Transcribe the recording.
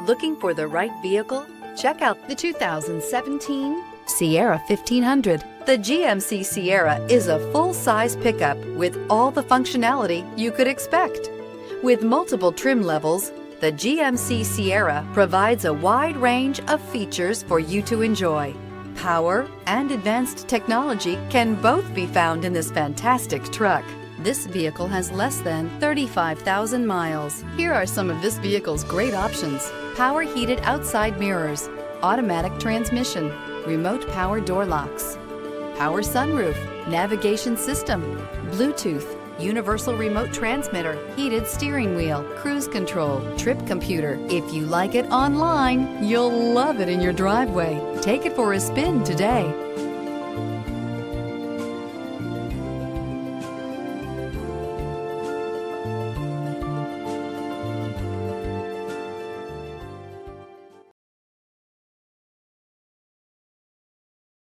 Looking for the right vehicle? Check out the 2017 Sierra 1500. The GMC Sierra is a full-size pickup with all the functionality you could expect. With multiple trim levels, the GMC Sierra provides a wide range of features for you to enjoy. Power and advanced technology can both be found in this fantastic truck. This vehicle has less than 35,000 miles. Here are some of this vehicle's great options: power heated outside mirrors, automatic transmission, remote power door locks, power sunroof, navigation system, Bluetooth, universal remote transmitter, heated steering wheel, cruise control, trip computer. If you like it online, you'll love it in your driveway. Take it for a spin today.